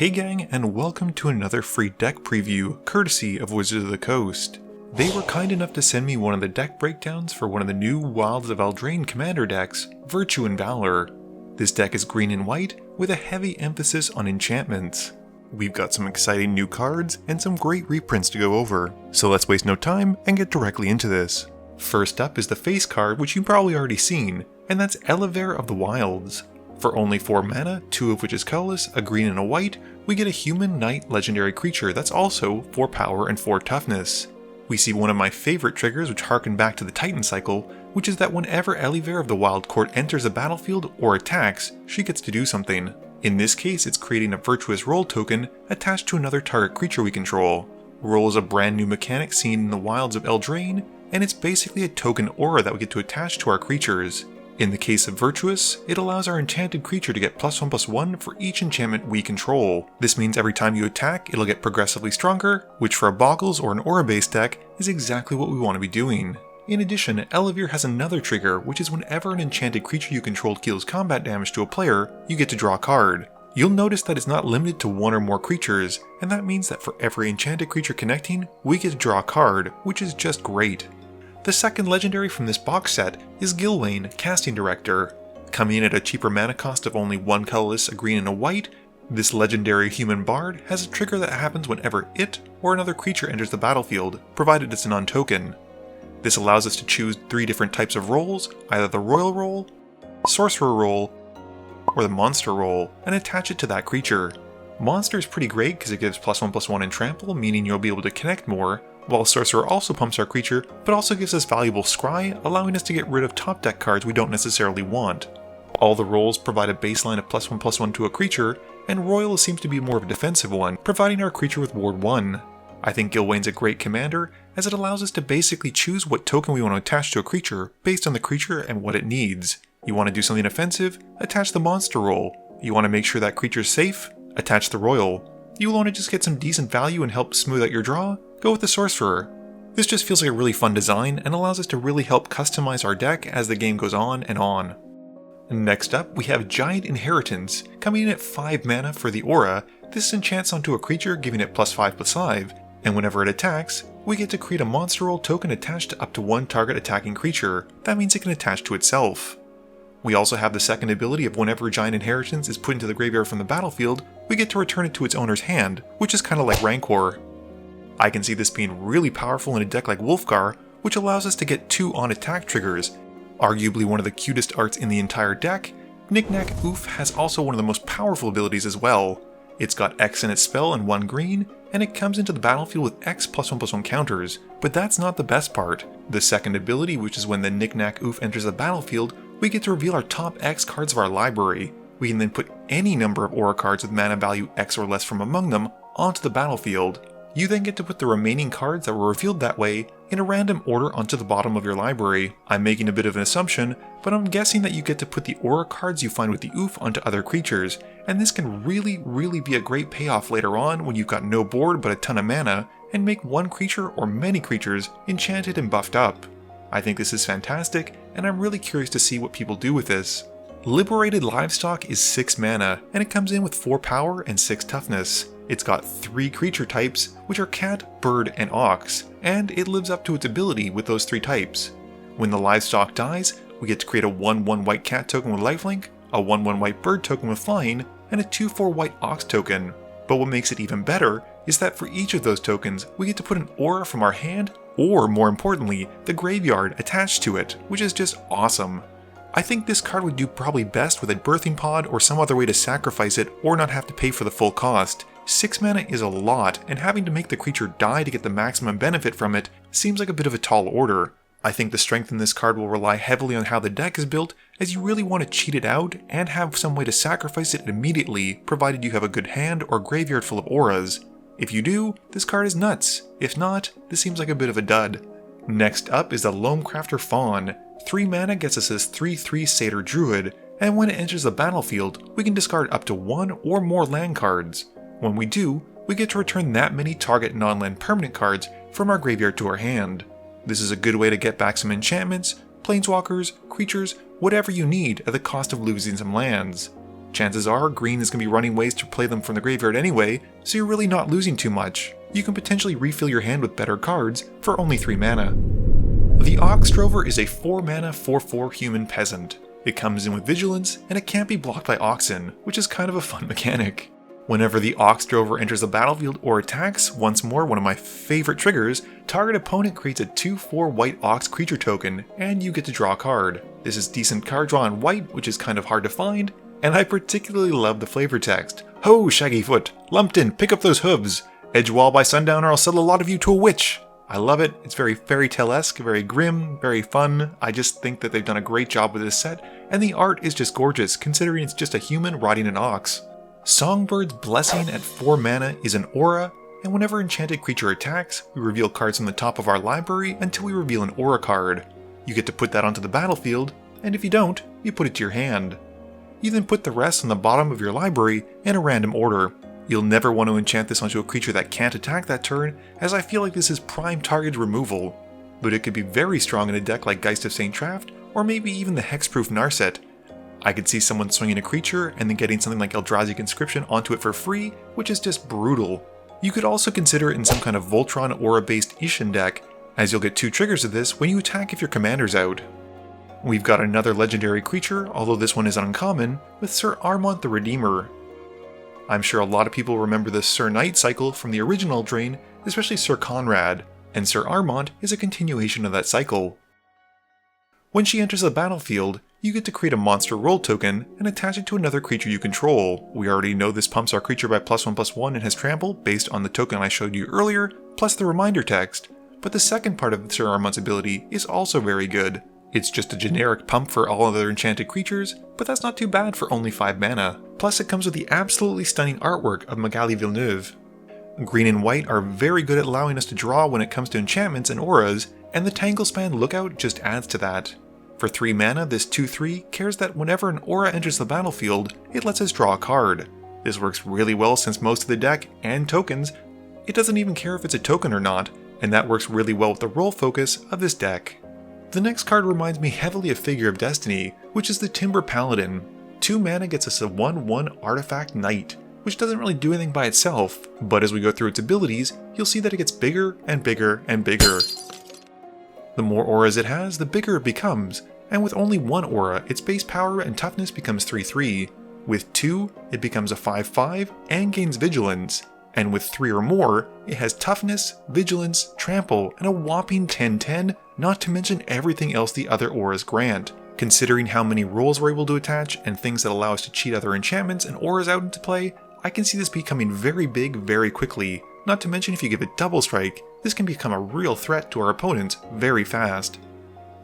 Hey gang, and welcome to another free deck preview, courtesy of Wizards of the Coast. They were kind enough to send me one of the deck breakdowns for one of the new Wilds of Eldraine commander decks, Virtue and Valor. This deck is green and white, with a heavy emphasis on enchantments. We've got some exciting new cards, and some great reprints to go over, so let's waste no time and get directly into this. First up is the face card, which you've probably already seen, and that's Eldraine of the Wilds. For only 4 mana, 2 of which is colorless, a green and a white, we get a human knight legendary creature that's also 4 power and 4 toughness. We see one of my favorite triggers which harken back to the Titan cycle, which is that whenever Eldraine of the Wild Court enters the battlefield or attacks, she gets to do something. In this case, it's creating a virtuous roll token attached to another target creature we control. Roll is a brand new mechanic seen in the wilds of Eldraine, and it's basically a token aura that we get to attach to our creatures. In the case of Virtuous, it allows our enchanted creature to get +1/+1 for each enchantment we control. This means every time you attack, it'll get progressively stronger, which for a Boggles or an aura-based deck is exactly what we want to be doing. In addition, Eldraine has another trigger, which is whenever an enchanted creature you control deals combat damage to a player, you get to draw a card. You'll notice that it's not limited to 1 or more creatures, and that means that for every enchanted creature connecting, we get to draw a card, which is just great. The second legendary from this box set is Eldraine, Casting Director. Coming in at a cheaper mana cost of only 1 colorless, a green and a white, this legendary human bard has a trigger that happens whenever it or another creature enters the battlefield, provided it's a non-token. This allows us to choose 3 different types of rolls, either the Royal Roll, Sorcerer Roll, or the Monster Roll, and attach it to that creature. Monster is pretty great because it gives +1/+1 in trample, meaning you'll be able to connect more, while Sorcerer also pumps our creature, but also gives us valuable scry, allowing us to get rid of top deck cards we don't necessarily want. All the rolls provide a baseline of +1/+1 to a creature, and Royal seems to be more of a defensive one, providing our creature with Ward 1. I think Eldraine's a great commander, as it allows us to basically choose what token we want to attach to a creature based on the creature and what it needs. You want to do something offensive? Attach the Monster Roll. You want to make sure that creature's safe? Attach the Royal. You want to just get some decent value and help smooth out your draw? Go with the Sorcerer. This just feels like a really fun design and allows us to really help customize our deck as the game goes on and on. Next up, we have Giant Inheritance. Coming in at 5 mana for the aura, this enchants onto a creature giving it +5/+5, and whenever it attacks, we get to create a monster roll token attached to up to 1 target attacking creature. That means it can attach to itself. We also have the second ability of whenever Giant Inheritance is put into the graveyard from the battlefield, we get to return it to its owner's hand, which is kind of like Rancor. I can see this being really powerful in a deck like Wolfgar, which allows us to get 2 on-attack triggers. Arguably one of the cutest arts in the entire deck, Knick-Knack Oof has also one of the most powerful abilities as well. It's got X in its spell and 1 green, and it comes into the battlefield with X +1/+1 counters, but that's not the best part. The second ability, which is when the Knick-Knack Oof enters the battlefield, we get to reveal our top X cards of our library. We can then put any number of aura cards with mana value X or less from among them onto the battlefield. You then get to put the remaining cards that were revealed that way in a random order onto the bottom of your library. I'm making a bit of an assumption, but I'm guessing that you get to put the aura cards you find with the oof onto other creatures, and this can really be a great payoff later on when you've got no board but a ton of mana, and make one creature or many creatures enchanted and buffed up. I think this is fantastic, and I'm really curious to see what people do with this. Liberated Livestock is 6 mana, and it comes in with 4 power and 6 toughness. It's got 3 creature types, which are cat, bird, and ox, and it lives up to its ability with those 3 types. When the livestock dies, we get to create a 1/1 white cat token with lifelink, a 1/1 white bird token with flying, and a 2/4 white ox token. But what makes it even better is that for each of those tokens, we get to put an aura from our hand, or more importantly, the graveyard attached to it, which is just awesome. I think this card would do probably best with a birthing pod or some other way to sacrifice it or not have to pay for the full cost. 6 mana is a lot, and having to make the creature die to get the maximum benefit from it seems like a bit of a tall order. I think the strength in this card will rely heavily on how the deck is built, as you really want to cheat it out and have some way to sacrifice it immediately, provided you have a good hand or graveyard full of auras. If you do, this card is nuts. If not, this seems like a bit of a dud. Next up is the Loamcrafter Fawn. 3 mana gets us this 3/3 Satyr Druid, and when it enters the battlefield, we can discard up to 1 or more land cards. When we do, we get to return that many target non-land permanent cards from our graveyard to our hand. This is a good way to get back some enchantments, planeswalkers, creatures, whatever you need at the cost of losing some lands. Chances are green is going to be running ways to play them from the graveyard anyway, so you're really not losing too much. You can potentially refill your hand with better cards for only 3 mana. The Ox Drover is a 4 mana 4/4 human peasant. It comes in with vigilance, and it can't be blocked by oxen, which is kind of a fun mechanic. Whenever the Ox Drover enters the battlefield or attacks, once more one of my favorite triggers, target opponent creates a 2/4 white Ox creature token, and you get to draw a card. This is decent card draw in white, which is kind of hard to find, and I particularly love the flavor text. Ho, Shaggyfoot! Lumpton, pick up those hooves! Edge wall by sundown or I'll sell a lot of you to a witch! I love it, it's very fairy tale-esque, very grim, very fun. I just think that they've done a great job with this set, and the art is just gorgeous, considering it's just a human riding an ox. Songbird's Blessing at 4 mana is an aura, and whenever enchanted creature attacks, we reveal cards from the top of our library until we reveal an aura card. You get to put that onto the battlefield, and if you don't, you put it to your hand. You then put the rest on the bottom of your library in a random order. You'll never want to enchant this onto a creature that can't attack that turn, as I feel like this is prime target removal. But it could be very strong in a deck like Geist of St. Traft, or maybe even the Hexproof Narset. I could see someone swinging a creature and then getting something like Eldrazi Conscription onto it for free, which is just brutal. You could also consider it in some kind of Voltron aura-based Ishin deck, as you'll get 2 triggers of this when you attack if your commander's out. We've got another legendary creature, although this one is uncommon, with Sir Armont the Redeemer. I'm sure a lot of people remember the Sir Knight cycle from the original Eldraine, especially Sir Conrad, and Sir Armont is a continuation of that cycle. When she enters the battlefield, you get to create a monster role token and attach it to another creature you control. We already know this pumps our creature by +1/+1 and has trample based on the token I showed you earlier, plus the reminder text, but the second part of Sir Armont's ability is also very good. It's just a generic pump for all other enchanted creatures, but that's not too bad for only 5 mana. Plus it comes with the absolutely stunning artwork of Magali Villeneuve. Green and white are very good at allowing us to draw when it comes to enchantments and auras, and the Tanglespan Lookout just adds to that. For 3 mana, this 2/3 cares that whenever an aura enters the battlefield, it lets us draw a card. This works really well since most of the deck, and tokens, it doesn't even care if it's a token or not, and that works really well with the role focus of this deck. The next card reminds me heavily of Figure of Destiny, which is the Timber Paladin. 2 mana gets us a 1/1 Artifact Knight, which doesn't really do anything by itself, but as we go through its abilities, you'll see that it gets bigger and bigger and bigger. The more auras it has, the bigger it becomes, and with only 1 aura, its base power and toughness becomes 3/3. With 2, it becomes a 5/5 and gains vigilance, and with 3 or more, it has toughness, vigilance, trample, and a whopping 10/10, not to mention everything else the other auras grant. Considering how many rolls we're able to attach and things that allow us to cheat other enchantments and auras out into play, I can see this becoming very big very quickly. Not to mention if you give it double strike, this can become a real threat to our opponents very fast.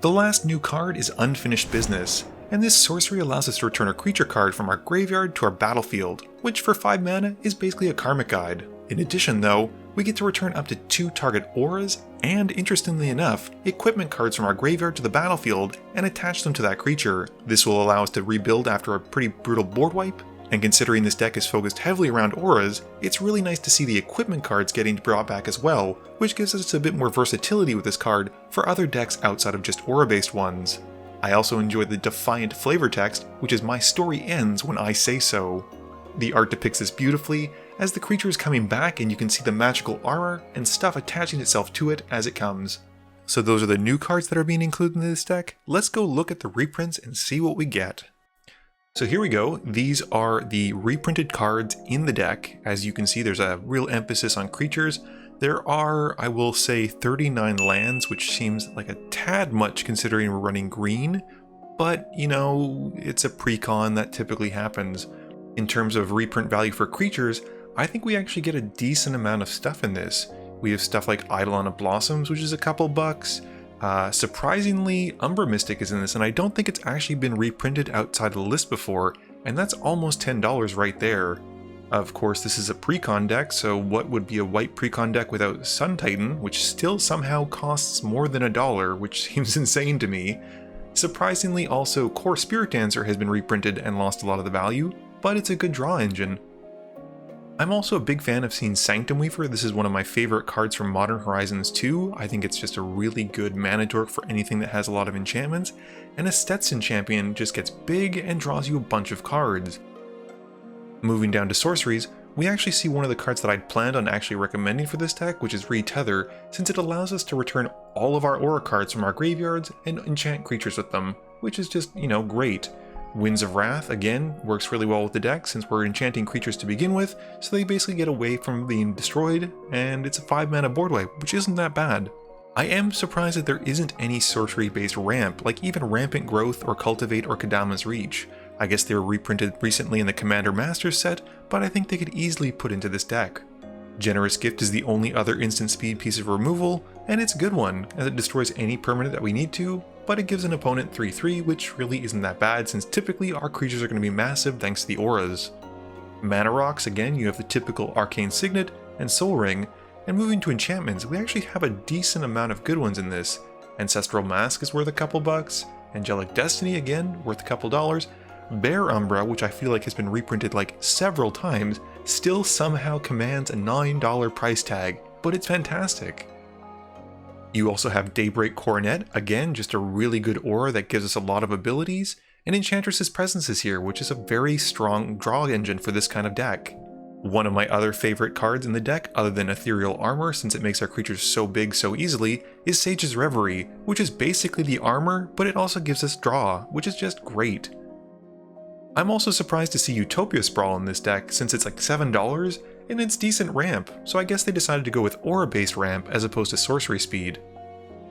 The last new card is Unfinished Business, and this sorcery allows us to return a creature card from our graveyard to our battlefield, which for 5 mana is basically a Karmic Guide. In addition though, we get to return up to 2 target auras, and interestingly enough, equipment cards from our graveyard to the battlefield and attach them to that creature. This will allow us to rebuild after a pretty brutal board wipe, and considering this deck is focused heavily around auras, it's really nice to see the equipment cards getting brought back as well, which gives us a bit more versatility with this card for other decks outside of just aura-based ones. I also enjoy the Defiant flavor text, which is "My story ends when I say so." The art depicts this beautifully, as the creature is coming back and you can see the magical armor and stuff attaching itself to it as it comes. So those are the new cards that are being included in this deck. Let's go look at the reprints and see what we get. So here we go, these are the reprinted cards in the deck. As you can see, there's a real emphasis on creatures. There are, I will say, 39 lands, which seems like a tad much considering we're running green, but you know, it's a precon that typically happens. In terms of reprint value for creatures, I think we actually get a decent amount of stuff in this. We have stuff like Eidolon of Blossoms, which is a couple bucks. Surprisingly, Umbra Mystic is in this, and I don't think it's actually been reprinted outside of the list before, and that's almost $10 right there. Of course, this is a precon deck, so what would be a white precon deck without Sun Titan, which still somehow costs more than $1, which seems insane to me. Surprisingly, also, Core Spirit Dancer has been reprinted and lost a lot of the value, but it's a good draw engine. I'm also a big fan of seeing Sanctum Weaver. This is one of my favorite cards from Modern Horizons 2. I think it's just a really good mana dork for anything that has a lot of enchantments, and a Stetson champion just gets big and draws you a bunch of cards. Moving down to sorceries, we actually see one of the cards that I'd planned on actually recommending for this deck, which is Retether, since it allows us to return all of our aura cards from our graveyards and enchant creatures with them, which is just, great. Winds of Wrath, again, works really well with the deck since we're enchanting creatures to begin with, so they basically get away from being destroyed, and it's a 5-mana board wipe, which isn't that bad. I am surprised that there isn't any sorcery-based ramp, like even Rampant Growth or Cultivate or Kadama's Reach. I guess they were reprinted recently in the Commander Masters set, but I think they could easily put into this deck. Generous Gift is the only other instant speed piece of removal, and it's a good one, as it destroys any permanent that we need to, but it gives an opponent 3/3, which really isn't that bad since typically our creatures are going to be massive thanks to the auras. Mana Rocks, again, you have the typical Arcane Signet and Soul Ring, and moving to enchantments, we actually have a decent amount of good ones in this. Ancestral Mask is worth a couple bucks, Angelic Destiny, again, worth a couple dollars, Bear Umbra, which I feel like has been reprinted like several times, still somehow commands a $9 price tag, but it's fantastic. You also have Daybreak Coronet, again just a really good aura that gives us a lot of abilities, and Enchantress's Presence is here, which is a very strong draw engine for this kind of deck. One of my other favorite cards in the deck, other than Ethereal Armor since it makes our creatures so big so easily, is Sage's Reverie, which is basically the armor, but it also gives us draw, which is just great. I'm also surprised to see Utopia Sprawl in this deck since it's like $7 and it's decent ramp, so I guess they decided to go with aura-based ramp as opposed to sorcery speed.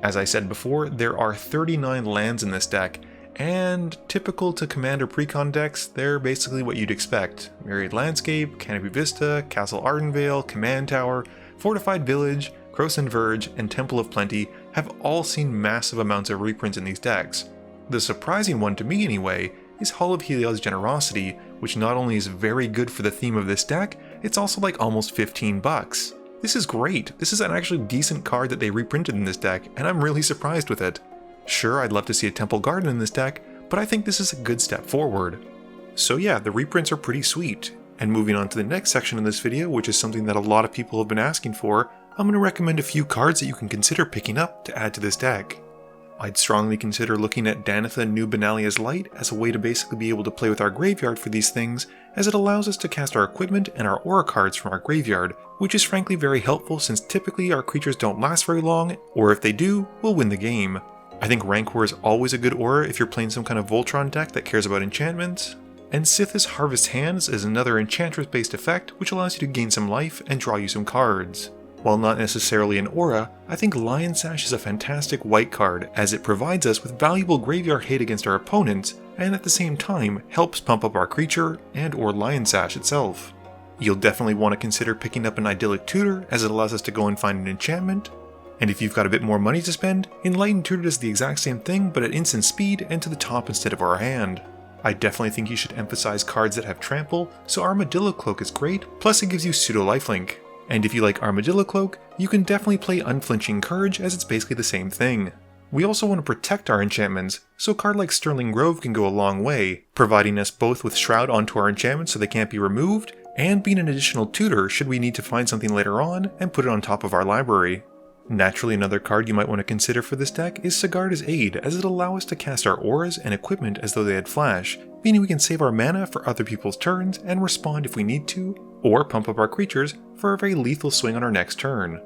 As I said before, there are 39 lands in this deck, and typical to Commander Precon decks, they're basically what you'd expect. Myriad Landscape, Canopy Vista, Castle Ardenvale, Command Tower, Fortified Village, Croson Verge, and Temple of Plenty have all seen massive amounts of reprints in these decks. The surprising one to me anyway is Hall of Heliod's Generosity, which not only is very good for the theme of this deck, it's also like almost 15 bucks. This is great. This is an actually decent card that they reprinted in this deck, and I'm really surprised with it. Sure, I'd love to see a Temple Garden in this deck, but I think this is a good step forward. So yeah, the reprints are pretty sweet. And moving on to the next section of this video, which is something that a lot of people have been asking for, I'm going to recommend a few cards that you can consider picking up to add to this deck. I'd strongly consider looking at Danitha New Benalia's Light as a way to basically be able to play with our graveyard for these things, as it allows us to cast our equipment and our aura cards from our graveyard, which is frankly very helpful since typically our creatures don't last very long, or if they do, we'll win the game. I think Rancor is always a good aura if you're playing some kind of Voltron deck that cares about enchantments, and Sith's Harvest Hands is another enchantress-based effect which allows you to gain some life and draw you some cards. While not necessarily an aura, I think Lion Sash is a fantastic white card as it provides us with valuable graveyard hate against our opponents and at the same time helps pump up our creature and or Lion Sash itself. You'll definitely want to consider picking up an Idyllic Tutor as it allows us to go and find an enchantment, and if you've got a bit more money to spend, Enlightened Tutor does the exact same thing but at instant speed and to the top instead of our hand. I definitely think you should emphasize cards that have trample, so Armadillo Cloak is great, plus it gives you pseudo lifelink. And if you like Armadillo Cloak, you can definitely play Unflinching Courage as it's basically the same thing. We also want to protect our enchantments, so a card like Sterling Grove can go a long way, providing us both with Shroud onto our enchantments so they can't be removed, and being an additional tutor should we need to find something later on and put it on top of our library. Naturally, another card you might want to consider for this deck is Sigarda's Aid, as it'll allow us to cast our auras and equipment as though they had flash, meaning we can save our mana for other people's turns and respond if we need to, or pump up our creatures for a very lethal swing on our next turn.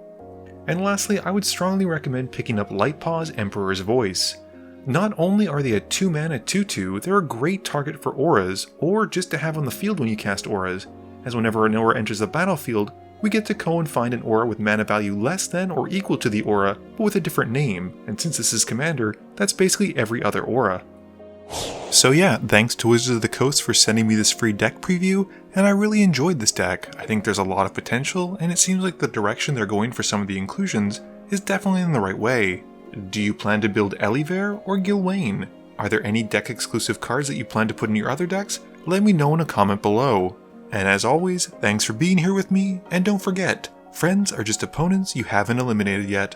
And lastly, I would strongly recommend picking up Lightpaw's Emperor's Voice. Not only are they a 2-mana 2/2, they're a great target for auras, or just to have on the field when you cast auras, as whenever an aura enters the battlefield, we get to go and find an aura with mana value less than or equal to the aura, but with a different name, and since this is Commander, that's basically every other aura. So yeah, thanks to Wizards of the Coast for sending me this free deck preview, and I really enjoyed this deck. I think there's a lot of potential, and it seems like the direction they're going for some of the inclusions is definitely in the right way. Do you plan to build Eliver or Gilwain? Are there any deck exclusive cards that you plan to put in your other decks? Let me know in a comment below. And as always, thanks for being here with me, and don't forget, friends are just opponents you haven't eliminated yet.